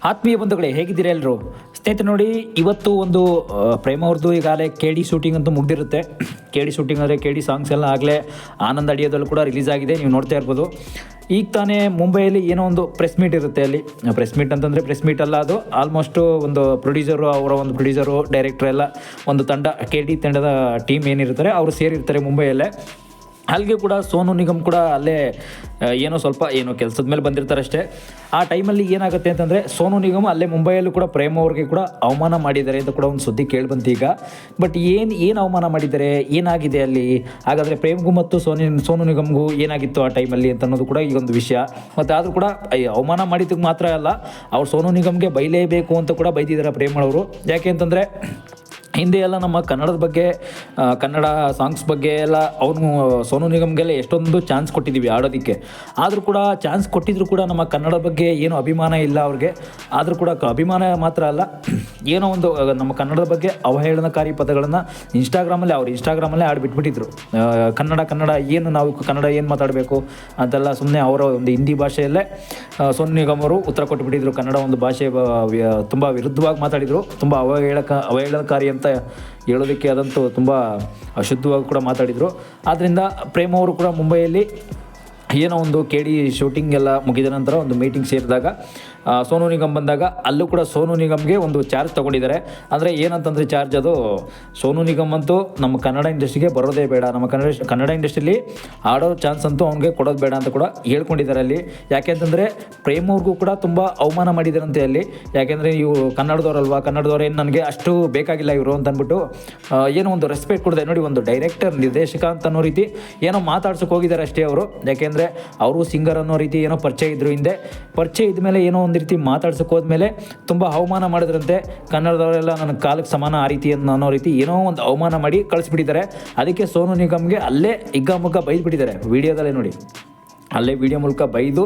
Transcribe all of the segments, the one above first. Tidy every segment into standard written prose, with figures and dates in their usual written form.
ಆತ್ಮೀಯ ಬಂಧುಗಳೇ, ಹೇಗಿದ್ದೀರಾ ಎಲ್ಲರೂ? ಸ್ನೇಹಿತರೆ ನೋಡಿ, ಇವತ್ತು ಒಂದು ಪ್ರೇಮ ಅವ್ರದ್ದು ಈಗಾಗಲೇ KD ಶೂಟಿಂಗ್ ಅಂತೂ ಮುಗ್ದಿರುತ್ತೆ. KD ಶೂಟಿಂಗ್ ಅಂದರೆ KD ಸಾಂಗ್ಸ್ ಎಲ್ಲ ಆಗಲೇ ಆನಂದ್ ಅಡಿಯೋದಲ್ಲೂ ಕೂಡ ರಿಲೀಸ್ ಆಗಿದೆ, ನೀವು ನೋಡ್ತಾ ಇರ್ಬೋದು. ಈಗ ತಾನೇ ಮುಂಬೈಯಲ್ಲಿ ಏನೋ ಒಂದು ಪ್ರೆಸ್ ಮೀಟ್ ಇರುತ್ತೆ. ಅಲ್ಲಿ ಪ್ರೆಸ್ ಮೀಟ್ ಅಂತಂದರೆ ಪ್ರೆಸ್ ಮೀಟ್ ಅಲ್ಲ, ಅದು ಆಲ್ಮೋಸ್ಟು ಒಂದು ಪ್ರೊಡ್ಯೂಸರು ಡೈರೆಕ್ಟ್ರ್ ಎಲ್ಲ ಒಂದು ತಂಡ, KD ತಂಡದ ಟೀಮ್ ಏನಿರ್ತಾರೆ ಅವರು ಸೇರಿರ್ತಾರೆ ಮುಂಬೈಯಲ್ಲೇ. ಅಲ್ಲಿಗೆ ಕೂಡ ಸೋನು ನಿಗಮ್ ಕೂಡ ಅಲ್ಲೇ ಏನೋ ಕೆಲಸದ ಮೇಲೆ ಬಂದಿರ್ತಾರೆ ಅಷ್ಟೇ. ಆ ಟೈಮಲ್ಲಿ ಏನಾಗುತ್ತೆ ಅಂತಂದರೆ, ಸೋನು ನಿಗಮ್ ಅಲ್ಲೇ ಮುಂಬೈಯಲ್ಲೂ ಕೂಡ ಪ್ರೇಮ್ ಅವ್ರಿಗೆ ಕೂಡ ಅವಮಾನ ಮಾಡಿದ್ದಾರೆ ಅಂತ ಕೂಡ ಒಂದು ಸುದ್ದಿ ಕೇಳಿಬಂತು ಈಗ. ಬಟ್ ಏನು ಅವಮಾನ ಮಾಡಿದ್ದಾರೆ, ಏನಾಗಿದೆ ಅಲ್ಲಿ, ಹಾಗಾದರೆ ಪ್ರೇಮ್ಗೂ ಮತ್ತು ಸೋನು ನಿಗಮ್ಗೂ ಏನಾಗಿತ್ತು ಆ ಟೈಮಲ್ಲಿ ಅಂತ ಅನ್ನೋದು ಕೂಡ ಈಗ ಒಂದು ವಿಷಯ. ಮತ್ತು ಆದರೂ ಕೂಡ ಅವಮಾನ ಮಾಡಿದ್ದಕ್ಕೆ ಮಾತ್ರ ಅಲ್ಲ, ಅವ್ರು ಸೋನು ನಿಗಮ್ಗೆ ಬೈಲೇಬೇಕು ಅಂತ ಕೂಡ ಬೈದಿದ್ದಾರೆ ಪ್ರೇಮ್ ಅವರು. ಯಾಕೆ ಅಂತಂದರೆ, ಹಿಂದೆ ಎಲ್ಲ ನಮ್ಮ ಕನ್ನಡದ ಬಗ್ಗೆ, ಕನ್ನಡ ಸಾಂಗ್ಸ್ ಬಗ್ಗೆ ಎಲ್ಲ ಅವನು ಸೋನು ನಿಗಮ್ಗೆಲ್ಲ ಎಷ್ಟೊಂದು ಚಾನ್ಸ್ ಕೊಟ್ಟಿದ್ದೀವಿ ಆಡೋದಕ್ಕೆ. ಆದರೂ ಕೂಡ ಚಾನ್ಸ್ ಕೊಟ್ಟಿದ್ರು ಕೂಡ ನಮ್ಮ ಕನ್ನಡ ಬಗ್ಗೆ ಏನೂ ಅಭಿಮಾನ ಇಲ್ಲ ಅವ್ರಿಗೆ. ಆದರೂ ಕೂಡ ಅಭಿಮಾನ ಮಾತ್ರ ಅಲ್ಲ, ಏನೋ ಒಂದು ನಮ್ಮ ಕನ್ನಡದ ಬಗ್ಗೆ ಅವಹೇಳನಕಾರಿ ಪದಗಳನ್ನು ಇನ್ಸ್ಟಾಗ್ರಾಮಲ್ಲೇ ಆಡಿಬಿಟ್ಬಿಟ್ಟಿದ್ರು. ಕನ್ನಡ ಏನು, ನಾವು ಕನ್ನಡ ಏನು ಮಾತಾಡಬೇಕು ಅಂತೆಲ್ಲ ಸುಮ್ಮನೆ ಅವರ ಒಂದು ಹಿಂದಿ ಭಾಷೆಯಲ್ಲೇ ಸೋನು ನಿಗಮ್ ಅವರು ಉತ್ತರ ಕೊಟ್ಟುಬಿಟ್ಟಿದ್ರು. ಕನ್ನಡ ಒಂದು ಭಾಷೆ ತುಂಬ ವಿರುದ್ಧವಾಗಿ ಮಾತಾಡಿದರು, ತುಂಬ ಅವಹೇಳನಕಾರಿ ಅಂತ ಹೇಳೋದಕ್ಕೆ ಅದಂತೂ ತುಂಬ ಅಶುದ್ಧವಾಗಿ ಕೂಡ ಮಾತಾಡಿದರು. ಆದ್ದರಿಂದ ಪ್ರೇಮ್ ಅವರು ಕೂಡ ಮುಂಬೈಯಲ್ಲಿ ಏನೋ ಒಂದು KD ಶೂಟಿಂಗ್ ಎಲ್ಲ ಮುಗಿದ ನಂತರ ಒಂದು ಮೀಟಿಂಗ್ ಸೇರಿದಾಗ ಸೋನು ನಿಗಮ್ ಬಂದಾಗ ಅಲ್ಲೂ ಕೂಡ ಸೋನು ನಿಗಮ್ಗೆ ಒಂದು ಚಾರ್ಜ್ ತೊಗೊಂಡಿದ್ದಾರೆ. ಅಂದರೆ ಏನಂತಂದರೆ ಚಾರ್ಜ್ ಅದು, ಸೋನು ನಿಗಮ್ ಅಂತೂ ನಮ್ಮ ಕನ್ನಡ ಇಂಡಸ್ಟ್ರಿಗೆ ಬರೋದೇ ಬೇಡ, ನಮ್ಮ ಕನ್ನಡ ಇಂಡಸ್ಟ್ರಿಲಿ ಆಡೋ ಚಾನ್ಸ್ ಅಂತೂ ಅವ್ನಿಗೆ ಕೊಡೋದು ಬೇಡ ಅಂತ ಕೂಡ ಹೇಳ್ಕೊಂಡಿದ್ದಾರೆ ಅಲ್ಲಿ. ಯಾಕೆ ಅಂತಂದರೆ ಪ್ರೇಮ್ ಅವ್ರಿಗೂ ಕೂಡ ತುಂಬ ಅವಮಾನ ಮಾಡಿದಾರಂತೆ ಅಲ್ಲಿ. ಯಾಕೆಂದರೆ ಇವು ಕನ್ನಡದವ್ರು ಏನು ನನಗೆ ಅಷ್ಟು ಬೇಕಾಗಿಲ್ಲ ಇವರು ಅಂತ ಅಂದ್ಬಿಟ್ಟು ಏನೋ ಒಂದು ರೆಸ್ಪೆಕ್ಟ್ ಕೊಡದೆ, ನೋಡಿ ಒಂದು ಡೈರೆಕ್ಟರ್ ನಿರ್ದೇಶಕ ಅಂತ ಅನ್ನೋ ರೀತಿ ಏನೋ ಮಾತಾಡ್ಸೋಕೆ ಹೋಗಿದ್ದಾರೆ ಅಷ್ಟೇ ಅವರು. ಯಾಕೆಂದರೆ ಅವರು ಸಿಂಗರ್ ಅನ್ನೋ ರೀತಿ ಏನೋ ಪರಿಚಯ ಇದ್ದರು ಹಿಂದೆ. ಪರಿಚಯ ಇದ್ಮೇಲೆ ಏನೋ ಒಂದು ರೀತಿ ಮಾತಾಡ್ಸೋಕೆ ಹೋದ್ಮೇಲೆ ತುಂಬ ಅವಮಾನ ಮಾಡಿದ್ರಂತೆ. ಕನ್ನಡದವರೆಲ್ಲ ನನ್ನ ಕಾಲಕ್ಕೆ ಸಮಾನ ಆ ರೀತಿ ಅನ್ನೋ ರೀತಿ ಏನೋ ಒಂದು ಅವಮಾನ ಮಾಡಿ ಕಳಿಸ್ಬಿಟ್ಟಿದ್ದಾರೆ. ಅದಕ್ಕೆ ಸೋನು ನಿಗಮ್ಗೆ ಅಲ್ಲೇ ಹಿಗ್ಗಾಮುಗ್ಗ ಬೈದ್ಬಿಟ್ಟಿದ್ದಾರೆ ವಿಡಿಯೋದಲ್ಲೇ ನೋಡಿ. ಅಲ್ಲೇ ವಿಡಿಯೋ ಮೂಲಕ ಬೈದು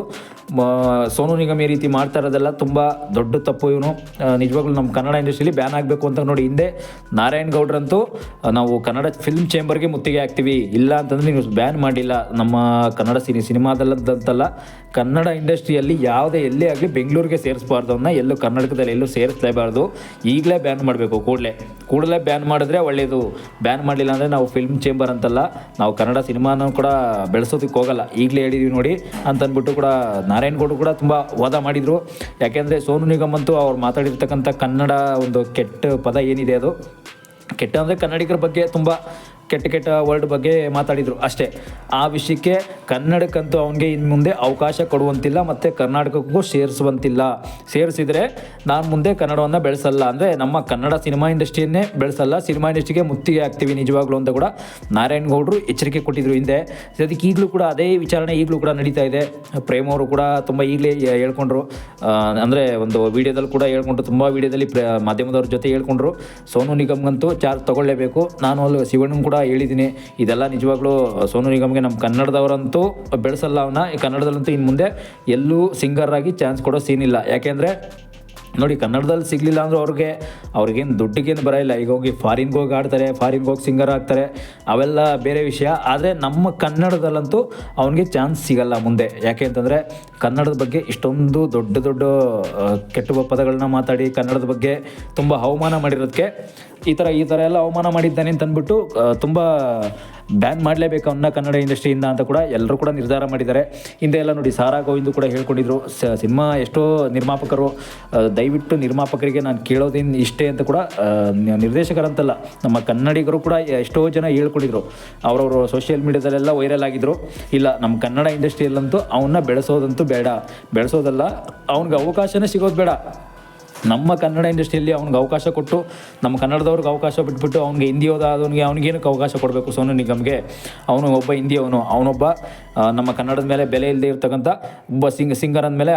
ಸೋನು ನಿಗಮ್ ಈ ರೀತಿ ಮಾಡ್ತಾ ಇರೋದೆಲ್ಲ ತುಂಬ ದೊಡ್ಡ ತಪ್ಪು. ಇವನು ನಿಜವಾಗ್ಲೂ ನಮ್ಮ ಕನ್ನಡ ಇಂಡಸ್ಟ್ರಿಯಲ್ಲಿ ಬ್ಯಾನ್ ಆಗಬೇಕು ಅಂತ ನೋಡಿ. ಹಿಂದೆ ನಾರಾಯಣ್ ಗೌಡ್ರಂತೂ ನಾವು ಕನ್ನಡ ಫಿಲ್ಮ್ ಚೇಂಬರ್ಗೆ ಮುತ್ತಿಗೆ ಹಾಕ್ತೀವಿ, ಇಲ್ಲ ಅಂತಂದರೆ ನೀವು ಬ್ಯಾನ್ ಮಾಡಿಲ್ಲ ನಮ್ಮ ಕನ್ನಡ ಸಿನಿಮಾದಲ್ಲಂತಲ್ಲ, ಕನ್ನಡ ಇಂಡಸ್ಟ್ರಿಯಲ್ಲಿ ಎಲ್ಲೇ ಆಗಲಿ ಬೆಂಗಳೂರಿಗೆ ಸೇರಿಸಬಾರ್ದು, ಅವನ್ನ ಎಲ್ಲೂ ಕರ್ನಾಟಕದಲ್ಲಿ ಎಲ್ಲೂ ಸೇರಿಸಲೇಬಾರ್ದು, ಈಗಲೇ ಬ್ಯಾನ್ ಮಾಡಬೇಕು, ಕೂಡಲೇ ಬ್ಯಾನ್ ಮಾಡಿದ್ರೆ ಒಳ್ಳೆಯದು. ಬ್ಯಾನ್ ಮಾಡಲಿಲ್ಲ ಅಂದರೆ ನಾವು ಫಿಲ್ಮ್ ಚೇಂಬರ್ ಅಂತಲ್ಲ, ನಾವು ಕನ್ನಡ ಸಿನಿಮಾನ ಕೂಡ ಬೆಳೆಸೋದಕ್ಕೆ ಹೋಗಲ್ಲ, ಈಗಲೇ ಹೇಳಿದ್ದೀವಿ ನೋಡಿ ಅಂತಂದ್ಬಿಟ್ಟು ಕೂಡ ನಾರಾಯಣ್ ಗೌಡ್ರು ಕೂಡ ತುಂಬ ವಾದ ಮಾಡಿದರು. ಯಾಕೆಂದರೆ ಸೋನು ನಿಗಮ್ ಅಂತೂ ಅವ್ರು ಮಾತಾಡಿರ್ತಕ್ಕಂಥ ಕನ್ನಡ ಒಂದು ಕೆಟ್ಟ ಪದ ಏನಿದೆ, ಅದು ಕೆಟ್ಟ ಅಂದರೆ ಕನ್ನಡಿಗರ ಬಗ್ಗೆ ತುಂಬ ಕೆಟ್ಟ ವರ್ಡ್ ಬಗ್ಗೆ ಮಾತಾಡಿದರು ಅಷ್ಟೇ. ಆ ವಿಷಯಕ್ಕೆ ಕನ್ನಡಕ್ಕಂತೂ ಅವನಿಗೆ ಇನ್ನು ಮುಂದೆ ಅವಕಾಶ ಕೊಡುವಂತಿಲ್ಲ, ಮತ್ತು ಕರ್ನಾಟಕಕ್ಕೂ ಸೇರಿಸಿದರೆ ನಾನು ಮುಂದೆ ಕನ್ನಡವನ್ನು ಬೆಳೆಸಲ್ಲ, ಅಂದರೆ ನಮ್ಮ ಕನ್ನಡ ಸಿನಿಮಾ ಇಂಡಸ್ಟ್ರಿಯನ್ನೇ ಬೆಳೆಸಲ್ಲ, ಸಿನಿಮಾ ಇಂಡಸ್ಟ್ರಿಗೆ ಮುತ್ತಿಗೆ ಹಾಕ್ತೀವಿ ನಿಜವಾಗ್ಲೂ ಅಂತ ಕೂಡ ನಾರಾಯಣ್ ಗೌಡ್ರು ಎಚ್ಚರಿಕೆ ಕೊಟ್ಟಿದ್ರು ಹಿಂದೆ. ಅದಕ್ಕೆ ಈಗಲೂ ಕೂಡ ಅದೇ ವಿಚಾರಣೆ ಈಗಲೂ ಕೂಡ ನಡೀತಾ ಇದೆ. ಪ್ರೇಮ್ ಅವರು ಕೂಡ ತುಂಬ ಈಗಲೇ ಹೇಳ್ಕೊಂಡ್ರು, ಅಂದರೆ ಒಂದು ವೀಡಿಯೋದಲ್ಲಿ ಕೂಡ ಹೇಳ್ಕೊಂಡ್ರು, ತುಂಬ ವೀಡಿಯೋದಲ್ಲಿ ಮಾಧ್ಯಮದವ್ರ ಜೊತೆ ಹೇಳ್ಕೊಂಡ್ರು ಸೋನು ನಿಗಮ್ಗಂತೂ ಚಾರ್ಜ್ ತೊಗೊಳ್ಳೇಬೇಕು. ನಾನು ಅಲ್ಲಿ ಶಿವಣ್ಣನ ಕೂಡ ಹೇಳಿದ್ದೀನಿ, ಇದೆಲ್ಲ ನಿಜವಾಗ್ಲೂ ಸೋನು ನಿಗಮ್ಗೆ ನಮ್ಮ ಕನ್ನಡದವರಂತೂ ಬೆಳೆಸಲ್ಲ, ಅವನ್ನ ಕನ್ನಡದಲ್ಲಂತೂ ಇನ್ನು ಮುಂದೆ ಎಲ್ಲೂ ಸಿಂಗರ್ ಆಗಿ ಚಾನ್ಸ್ ಕೊಡೋ ಸೀನ್ ಇಲ್ಲ. ಯಾಕೆಂದರೆ ನೋಡಿ, ಕನ್ನಡದಲ್ಲಿ ಸಿಗಲಿಲ್ಲ ಅಂದ್ರೆ ಅವ್ರಿಗೇನು ದುಡ್ಡಿಗೇನು ಬರೋಲ್ಲ. ಈಗ ಹೋಗಿ ಫಾರಿನ್ಗೆ ಹೋಗಿ ಆಡ್ತಾರೆ, ಫಾರಿನ್ಗೆ ಹೋಗಿ ಸಿಂಗರ್ ಆಗ್ತಾರೆ, ಅವೆಲ್ಲ ಬೇರೆ ವಿಷಯ. ಆದರೆ ನಮ್ಮ ಕನ್ನಡದಲ್ಲಂತೂ ಅವನಿಗೆ ಚಾನ್ಸ್ ಸಿಗಲ್ಲ ಮುಂದೆ. ಯಾಕೆ ಅಂತಂದರೆ ಕನ್ನಡದ ಬಗ್ಗೆ ಇಷ್ಟೊಂದು ದೊಡ್ಡ ಕೆಟ್ಟ ಪದಗಳನ್ನ ಮಾತಾಡಿ ಕನ್ನಡದ ಬಗ್ಗೆ ತುಂಬ ಅವಮಾನ ಮಾಡಿರೋದಕ್ಕೆ ಈ ಥರ ಎಲ್ಲ ಅವಮಾನ ಮಾಡಿದ್ದಾನೆ ಅಂತ ಅಂದ್ಬಿಟ್ಟು ತುಂಬ ಬ್ಯಾನ್ ಮಾಡಲೇಬೇಕು ಅವನ್ನ ಕನ್ನಡ ಇಂಡಸ್ಟ್ರಿಯಿಂದ ಅಂತ ಕೂಡ ಎಲ್ಲರೂ ಕೂಡ ನಿರ್ಧಾರ ಮಾಡಿದ್ದಾರೆ. ಹಿಂದೆ ಎಲ್ಲ ನೋಡಿ ಸಾರಾ ಗೋವಿಂದು ಕೂಡ ಹೇಳ್ಕೊಂಡಿದ್ರು, ಸಿನಿಮಾ ಎಷ್ಟೋ ನಿರ್ಮಾಪಕರು, ದಯವಿಟ್ಟು ನಿರ್ಮಾಪಕರಿಗೆ ನಾನು ಕೇಳೋದೇನು ಇಷ್ಟೇ ಅಂತ ಕೂಡ ನಿರ್ದೇಶಕರಂತಲ್ಲ, ನಮ್ಮ ಕನ್ನಡಿಗರು ಕೂಡ ಎಷ್ಟೋ ಜನ ಹೇಳ್ಕೊಂಡಿದ್ರು. ಅವರವರು ಸೋಷಿಯಲ್ ಮೀಡಿಯಾದಲ್ಲೆಲ್ಲ ವೈರಲ್ ಆಗಿದ್ರು. ಇಲ್ಲ, ನಮ್ಮ ಕನ್ನಡ ಇಂಡಸ್ಟ್ರಿಯಲ್ಲಂತೂ ಅವನ್ನ ಬೆಳೆಸೋದಲ್ಲ, ಅವ್ನಿಗೆ ಅವಕಾಶನೇ ಸಿಗೋದು ಬೇಡ. ನಮ್ಮ ಕನ್ನಡ ಇಂಡಸ್ಟ್ರಿಯಲ್ಲಿ ಅವ್ನಿಗೆ ಅವಕಾಶ ಕೊಟ್ಟು, ನಮ್ಮ ಕನ್ನಡದವ್ರಿಗೆ ಅವಕಾಶ ಬಿಟ್ಬಿಟ್ಟು ಅವ್ನಿಗೆ ಹಿಂದಿ ಅವ್ನಿಗೇನಕ್ಕೆ ಅವಕಾಶ ಕೊಡಬೇಕು ಸೋನು ನಿಗಮ್ಗೆ? ಅವನು ಒಬ್ಬ ಅವನೊಬ್ಬ ನಮ್ಮ ಕನ್ನಡದ ಮೇಲೆ ಬೆಲೆ ಇಲ್ಲದೆ ಇರ್ತಕ್ಕಂಥ ಒಬ್ಬ ಸಿಂಗರ್ ಅಂದಮೇಲೆ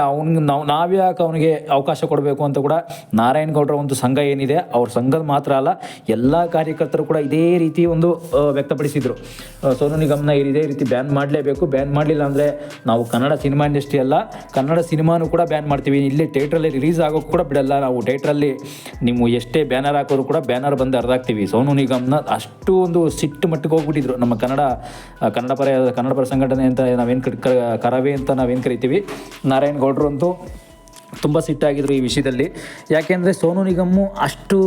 ನಾವು ಯಾಕೆ ಅವನಿಗೆ ಅವಕಾಶ ಕೊಡಬೇಕು ಅಂತ ಕೂಡ ನಾರಾಯಣ್ ಗೌಡ್ರ ಒಂದು ಸಂಘ ಏನಿದೆ, ಅವ್ರ ಸಂಘದ ಮಾತ್ರ ಅಲ್ಲ, ಎಲ್ಲ ಕಾರ್ಯಕರ್ತರು ಕೂಡ ಇದೇ ರೀತಿ ಒಂದು ವ್ಯಕ್ತಪಡಿಸಿದರು. ಸೋನು ನಿಗಮ್ನ ಇದೇ ರೀತಿ ಬ್ಯಾನ್ ಮಾಡಲೇಬೇಕು, ಬ್ಯಾನ್ ಮಾಡಲಿಲ್ಲ ಅಂದರೆ ನಾವು ಕನ್ನಡ ಸಿನಿಮಾ ಇಂಡಸ್ಟ್ರಿ ಅಲ್ಲ, ಕನ್ನಡ ಸಿನಿಮಾನು ಕೂಡ ಬ್ಯಾನ್ ಮಾಡ್ತೀವಿ, ಇಲ್ಲಿ ಥಿಯೇಟ್ರಲ್ಲಿ ರಿಲೀಸ್ ಆಗೋಕ್ಕೆ ಕೂಡ ಬಿಡಲ್ಲ ನಾವು. ಥಿಯೇಟ್ರಲ್ಲಿ ನೀವು ಎಷ್ಟೇ ಬ್ಯಾನರ್ ಹಾಕೋರು ಕೂಡ ಬ್ಯಾನರ್ ಬಂದು ಅರ್ಧಾಕ್ತೀವಿ. ಸೋನು ನಿಗಮ್ನ ಅಷ್ಟು ಒಂದು ಸಿಟ್ಟು ಮಟ್ಟಿಗೆ ಹೋಗ್ಬಿಟ್ಟಿದ್ರು ನಮ್ಮ ಕನ್ನಡ ಪರ ಸಂಘಟನೆ ಅಂತ ನಾವೇನು ಕರವೇ ಅಂತ ನಾವೇನು ಕರಿತೀವಿ, ನಾರಾಯಣ್ ಗೌಡ್ರು ಅಂತೂ ತುಂಬ ಸಿಟ್ಟಾಗಿದ್ರು ಈ ವಿಷಯದಲ್ಲಿ. ಯಾಕೆಂದರೆ ಸೋನು ನಿಗಮ್ಮು ಅಷ್ಟು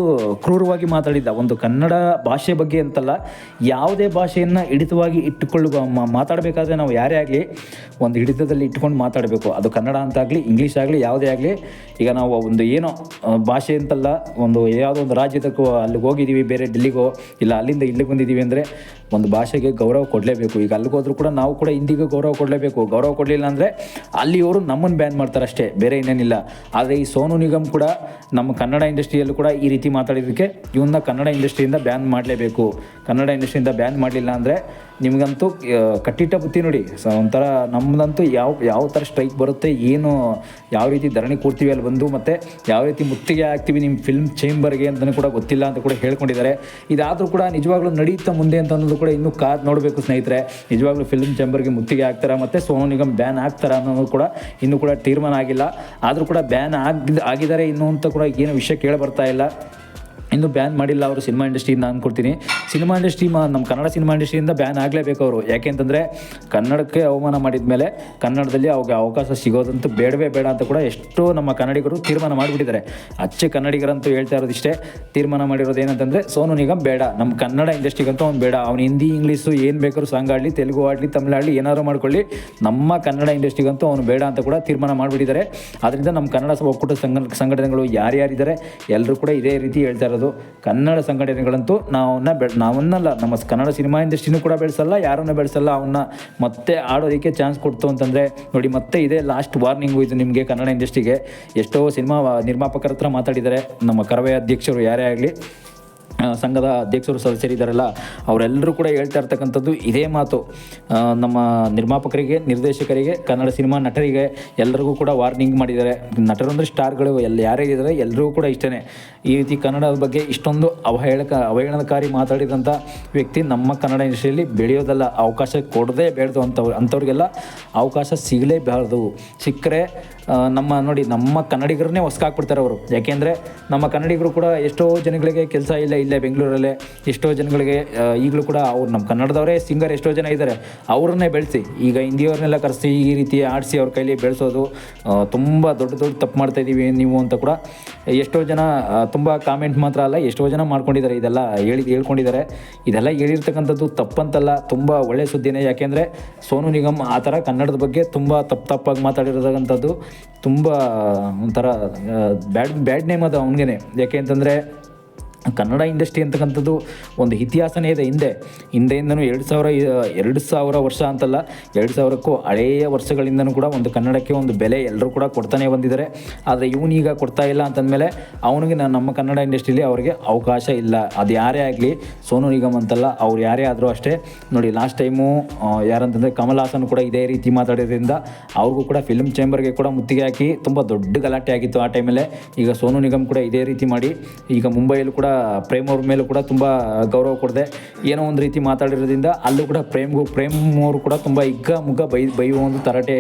ಕ್ರೂರವಾಗಿ ಮಾತಾಡಿದ್ದ. ಒಂದು ಕನ್ನಡ ಭಾಷೆ ಬಗ್ಗೆ ಅಂತಲ್ಲ, ಯಾವುದೇ ಭಾಷೆಯನ್ನು ಹಿಡಿತವಾಗಿ ಇಟ್ಟುಕೊಳ್ಳುವ ಮಾತಾಡಬೇಕಾದ್ರೆ ನಾವು ಯಾರೇ ಆಗಲಿ ಒಂದು ಹಿಡಿತದಲ್ಲಿ ಇಟ್ಕೊಂಡು ಮಾತಾಡಬೇಕು. ಅದು ಕನ್ನಡ ಅಂತಾಗಲಿ, ಇಂಗ್ಲೀಷ್ ಆಗಲಿ, ಯಾವುದೇ ಆಗಲಿ. ಈಗ ನಾವು ಒಂದು ಏನೋ ಭಾಷೆ ಅಂತಲ್ಲ, ಒಂದು ಯಾವುದೋ ಒಂದು ರಾಜ್ಯದಕ್ಕೂ ಅಲ್ಲಿಗೆ ಹೋಗಿದ್ದೀವಿ, ಬೇರೆ ಡೆಲ್ಲಿಗೋ ಇಲ್ಲ ಅಲ್ಲಿಂದ ಇಲ್ಲಿಗೆ ಬಂದಿದ್ದೀವಿ ಅಂದರೆ ಒಂದು ಭಾಷೆಗೆ ಗೌರವ ಕೊಡಲೇಬೇಕು. ಈಗ ಅಲ್ಲಿಗೆ ಹೋದ್ರೂ ಕೂಡ ನಾವು ಕೂಡ ಹಿಂದಿಗೆ ಗೌರವ ಕೊಡಲೇಬೇಕು. ಗೌರವ ಕೊಡಲಿಲ್ಲ ಅಂದರೆ ಅಲ್ಲಿಯವರು ನಮ್ಮನ್ನು ಬ್ಯಾನ್ ಮಾಡ್ತಾರೆ ಅಷ್ಟೇ, ಬೇರೆ ಇನ್ನೇನಿಲ್ಲ. ಆದರೆ ಈ ಸೋನು ನಿಗಮ್ ಕೂಡ ನಮ್ಮ ಕನ್ನಡ ಇಂಡಸ್ಟ್ರಿಯಲ್ಲೂ ಕೂಡ ಈ ರೀತಿ ಮಾತಾಡಿದ್ದಕ್ಕೆ ಇವನ್ನ ಕನ್ನಡ ಇಂಡಸ್ಟ್ರಿಯಿಂದ ಬ್ಯಾನ್ ಮಾಡಲೇಬೇಕು. ಕನ್ನಡ ಇಂಡಸ್ಟ್ರಿಯಿಂದ ಬ್ಯಾನ್ ಮಾಡಲಿಲ್ಲ ಅಂದರೆ ನಿಮಗಂತೂ ಕಟ್ಟಿಟ್ಟ ಬುತ್ತಿ ನೋಡಿ. ಒಂಥರ ನಮ್ಮದಂತೂ ಯಾವ ಥರ ಸ್ಟ್ರೈಕ್ ಬರುತ್ತೆ, ಏನು ಯಾವ ರೀತಿ ಧರಣಿ ಕೂರ್ತೀವಿ ಅಲ್ಲಿ ಬಂದು, ಮತ್ತು ಯಾವ ರೀತಿ ಮುತ್ತಿಗೆ ಹಾಕ್ತೀವಿ ನಿಮ್ಮ ಫಿಲ್ಮ್ ಚೇಂಬರ್ಗೆ ಅಂತಲೂ ಕೂಡ ಗೊತ್ತಿಲ್ಲ ಅಂತ ಕೂಡ ಹೇಳ್ಕೊಂಡಿದ್ದಾರೆ. ಇದಾದರೂ ಕೂಡ ನಿಜವಾಗ್ಲೂ ನಡೆಯುತ್ತಾ ಮುಂದೆ ಅಂತ ಅನ್ನೋದು ಕೂಡ ಇನ್ನೂ ಕಾದು ನೋಡಬೇಕು ಸ್ನೇಹಿತರೆ. ನಿಜವಾಗ್ಲೂ ಫಿಲ್ಮ್ ಚೇಂಬರ್ಗೆ ಮುತ್ತಿಗೆ ಹಾಕ್ತಾರೆ ಮತ್ತು ಸೋನು ನಿಗಮ್ ಬ್ಯಾನ್ ಆಗ್ತಾರೆ ಅನ್ನೋದು ಕೂಡ ಇನ್ನೂ ಕೂಡ ತೀರ್ಮಾನ ಆಗಿಲ್ಲ. ಆದರೂ ಕೂಡ ಬ್ಯಾನ್ ಆಗಿದ್ದಾರೆ ಇನ್ನೂ ಅಂತ ಕೂಡ ಏನು ವಿಷಯ ಕೇಳಿ ಬರ್ತಾ ಇಲ್ಲ. ಇನ್ನೂ ಬ್ಯಾನ್ ಮಾಡಿಲ್ಲ ಅವರು ಸಿನಿಮಾ ಇಂಡಸ್ಟ್ರಿಯಿಂದ ಅಂದ್ಕೊಡ್ತೀನಿ. ಸಿನಿಮಾ ಇಂಡಸ್ಟ್ರಿ ನಮ್ಮ ಕನ್ನಡ ಸಿನಿಮಾ ಇಂಡಸ್ಟ್ರಿಯಿಂದ ಬ್ಯಾನ್ ಆಗಲೇಬೇಕು ಅವರು. ಯಾಕೆಂತಂದರೆ ಕನ್ನಡಕ್ಕೆ ಅವಮಾನ ಮಾಡಿದ ಮೇಲೆ ಕನ್ನಡದಲ್ಲಿ ಅವ್ರಿಗೆ ಅವಕಾಶ ಸಿಗೋದಂತೂ ಬೇಡವೇ ಬೇಡ ಅಂತ ಕೂಡ ಎಷ್ಟೋ ನಮ್ಮ ಕನ್ನಡಿಗರು ತೀರ್ಮಾನ ಮಾಡಿಬಿಟ್ಟಿದ್ದಾರೆ. ಅಚ್ಚೆ ಕನ್ನಡಿಗರಂತೂ ಹೇಳ್ತಾ ಇರೋದಿಷ್ಟೇ, ತೀರ್ಮಾನ ಮಾಡಿರೋದು ಏನಂತಂದರೆ ಸೋನು ನಿಗಮ್ ಬೇಡ, ನಮ್ಮ ಕನ್ನಡ ಇಂಡಸ್ಟ್ರಿಗಂತೂ ಅವ್ನು ಬೇಡ. ಅವ್ನು ಹಿಂದಿ ಇಂಗ್ಲೀಷು ಏನು ಬೇಕಾದ್ರೂ ಸಾಂಗ್ ಆಡಲಿ, ತೆಲುಗು ಆಡಲಿ, ತಮಿಳು ಆಡಲಿ, ಏನಾದರೂ ಮಾಡ್ಕೊಳ್ಳಿ, ನಮ್ಮ ಕನ್ನಡ ಇಂಡಸ್ಟ್ರಿಗಂತೂ ಅವನು ಬೇಡ ಅಂತ ಕೂಡ ತೀರ್ಮಾನ ಮಾಡಿಬಿಟ್ಟಿದ್ದಾರೆ. ಆದ್ದರಿಂದ ನಮ್ಮ ಕನ್ನಡ ಒಕ್ಕೂಟ ಸಂಘಟನೆಗಳು ಯಾರ್ಯಾರಿದ್ದಾರೆ ಎಲ್ಲರೂ ಕೂಡ ಇದೇ ರೀತಿ ಹೇಳ್ತಾ ಇರೋದು. ಕನ್ನಡ ಸಂಘಟನೆಗಳಂತೂ ನಾವನ್ನಲ್ಲ, ನಮ್ಮ ಕನ್ನಡ ಸಿನಿಮಾ ಇಂಡಸ್ಟ್ರಿನೂ ಕೂಡ ಬೆಳೆಸಲ್ಲ, ಯಾರನ್ನೂ ಬೆಳೆಸಲ್ಲ. ಅವನ್ನ ಮತ್ತೆ ಆಡೋದಕ್ಕೆ ಚಾನ್ಸ್ ಕೊಡ್ತು ಅಂತಂದರೆ ನೋಡಿ, ಮತ್ತೆ ಇದೇ ಲಾಸ್ಟ್ ವಾರ್ನಿಂಗು ಇದು ನಿಮಗೆ ಕನ್ನಡ ಇಂಡಸ್ಟ್ರಿಗೆ. ಎಷ್ಟೋ ಸಿನಿಮಾ ನಿರ್ಮಾಪಕರ ಹತ್ರ ಮಾತಾಡಿದ್ದಾರೆ ನಮ್ಮ ಕರವೇ ಅಧ್ಯಕ್ಷರು, ಯಾರೇ ಆಗಲಿ ಸಂಘದ ಅಧ್ಯಕ್ಷರು ಸದಸ್ಯರಿದ್ದಾರಲ್ಲ, ಅವರೆಲ್ಲರೂ ಕೂಡ ಹೇಳ್ತಾ ಇರ್ತಕ್ಕಂಥದ್ದು ಇದೇ ಮಾತು. ನಮ್ಮ ನಿರ್ಮಾಪಕರಿಗೆ, ನಿರ್ದೇಶಕರಿಗೆ, ಕನ್ನಡ ಸಿನಿಮಾ ನಟರಿಗೆ ಎಲ್ಲರಿಗೂ ಕೂಡ ವಾರ್ನಿಂಗ್ ಮಾಡಿದ್ದಾರೆ. ನಟರು ಅಂದರೆ ಸ್ಟಾರ್ಗಳು ಯಾರೇ ಇದ್ದಾರೆ ಎಲ್ಲರಿಗೂ ಕೂಡ ಇಷ್ಟೇ. ಈ ರೀತಿ ಕನ್ನಡದ ಬಗ್ಗೆ ಇಷ್ಟೊಂದು ಅವಹೇಳನಕಾರಿ ಮಾತಾಡಿದಂಥ ವ್ಯಕ್ತಿ ನಮ್ಮ ಕನ್ನಡ ಇಂಡಸ್ಟ್ರಿಯಲ್ಲಿ ಬೆಳೆಯೋದಲ್ಲ, ಅವಕಾಶ ಕೊಡದೇ ಬೇಡ್ದು ಅಂಥವ್ರಿಗೆಲ್ಲ ಅವಕಾಶ ಸಿಗಲೇಬಾರ್ದು. ಸಿಕ್ಕರೆ ನಮ್ಮ ಕನ್ನಡಿಗರನ್ನೇ ಹೊಸ್ಕಾಕ್ಬಿಡ್ತಾರೆ ಅವರು. ಯಾಕೆಂದರೆ ನಮ್ಮ ಕನ್ನಡಿಗರು ಕೂಡ ಎಷ್ಟೋ ಜನಗಳಿಗೆ ಕೆಲಸ ಇಲ್ಲೇ ಬೆಂಗಳೂರಲ್ಲೇ ಎಷ್ಟೋ ಜನಗಳಿಗೆ ಈಗಲೂ ಕೂಡ ಅವ್ರು ನಮ್ಮ ಕನ್ನಡದವರೇ ಸಿಂಗರ್ ಎಷ್ಟೋ ಜನ ಇದ್ದಾರೆ, ಅವ್ರನ್ನೇ ಬೆಳೆಸಿ ಈಗ ಹಿಂದಿಯವ್ರನ್ನೆಲ್ಲ ಕರೆಸಿ ಈ ರೀತಿ ಆಡಿಸಿ ಅವ್ರ ಕೈಲಿ ಬೆಳೆಸೋದು ತುಂಬ ದೊಡ್ಡ ತಪ್ಪು ಮಾಡ್ತಾಯಿದ್ದೀವಿ ನೀವು ಅಂತ ಕೂಡ ಎಷ್ಟೋ ಜನ ತುಂಬ ಕಾಮೆಂಟ್ ಮಾತ್ರ ಅಲ್ಲ, ಎಷ್ಟೋ ಜನ ಮಾಡ್ಕೊಂಡಿದ್ದಾರೆ. ಇದೆಲ್ಲ ಹೇಳ್ಕೊಂಡಿದ್ದಾರೆ. ಇದೆಲ್ಲ ಹೇಳಿರ್ತಕ್ಕಂಥದ್ದು ತಪ್ಪಂತಲ್ಲ, ತುಂಬ ಒಳ್ಳೆಯ ಸುದ್ದಿನೇ. ಯಾಕೆಂದರೆ ಸೋನು ನಿಗಮ್ ಆ ಥರ ಕನ್ನಡದ ಬಗ್ಗೆ ತುಂಬ ತಪ್ಪಾಗಿ ಮಾತಾಡಿರೋದಂಥದ್ದು ತುಂಬ ಒಂಥರ ಬ್ಯಾಡ್ ನೇಮ್ ಅದು ಅವನಿಗೆ. ಯಾಕೆ ಅಂತಂದರೆ ಕನ್ನಡ ಇಂಡಸ್ಟ್ರಿ ಅಂತಕ್ಕಂಥದ್ದು ಒಂದು ಇತಿಹಾಸನೇ ಇದೆ. ಹಿಂದೆಯಿಂದನೂ 2000 ವರ್ಷ ಅಂತಲ್ಲ, 2000ಕ್ಕೂ ಹಳೆಯ ವರ್ಷಗಳಿಂದನೂ ಕೂಡ ಒಂದು ಕನ್ನಡಕ್ಕೆ ಒಂದು ಬೆಲೆ ಎಲ್ಲರೂ ಕೂಡ ಕೊಡ್ತಾನೆ ಬಂದಿದ್ದಾರೆ. ಆದರೆ ಇವನೀಗ ಕೊಡ್ತಾ ಇಲ್ಲ ಅಂತಂದಮೇಲೆ ಅವನಿಗೆ ನಮ್ಮ ಕನ್ನಡ ಇಂಡಸ್ಟ್ರಿಯಲ್ಲಿ ಅವರಿಗೆ ಅವಕಾಶ ಇಲ್ಲ. ಅದು ಯಾರೇ ಆಗಲಿ, ಸೋನು ನಿಗಮ್ ಅಂತಲ್ಲ, ಅವ್ರು ಯಾರೇ ಆದರೂ ಅಷ್ಟೇ. ನೋಡಿ, ಲಾಸ್ಟ್ ಟೈಮು ಯಾರಂತಂದರೆ ಕಮಲ್ ಹಾಸನ್ ಕೂಡ ಇದೇ ರೀತಿ ಮಾತಾಡೋದ್ರಿಂದ ಅವ್ರಿಗೂ ಕೂಡ ಫಿಲ್ಮ್ ಚೇಂಬರ್ಗೆ ಕೂಡ ಮುತ್ತಿಗೆ ಹಾಕಿ ತುಂಬ ದೊಡ್ಡ ಗಲಾಟೆ ಆಗಿತ್ತು ಆ ಟೈಮಲ್ಲೇ. ಈಗ ಸೋನು ನಿಗಮ್ ಕೂಡ ಇದೇ ರೀತಿ ಮಾಡಿ ಈಗ ಮುಂಬೈಯಲ್ಲೂ ಕೂಡ ಪ್ರೇಮ್ ಅವ್ರ ಮೇಲೂ ಕೂಡ ತುಂಬ ಗೌರವ ಕೊಡದೆ ಏನೋ ಒಂದು ರೀತಿ ಮಾತಾಡಿರೋದ್ರಿಂದ ಅಲ್ಲೂ ಕೂಡ ಪ್ರೇಮ್ ಅವರು ಕೂಡ ತುಂಬ ಹಿಗ್ಗಾಮುಗ್ಗ ಬೈಯುವ ಒಂದು ತರಾಟೆ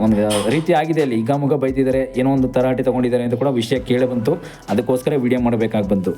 ಒಂದು ರೀತಿ ಆಗಿದೆ. ಅಲ್ಲಿ ಹಿಗ್ಗಾಮುಗ್ಗ ಬೈತಿದ್ದಾರೆ, ಏನೋ ಒಂದು ತರಾಟೆ ತೊಗೊಂಡಿದ್ದಾರೆ ಅಂತ ಕೂಡ ವಿಷಯ ಕೇಳಿ ಬಂತು. ಅದಕ್ಕೋಸ್ಕರ ವಿಡಿಯೋ ಮಾಡಬೇಕಾಗಿ ಬಂತು.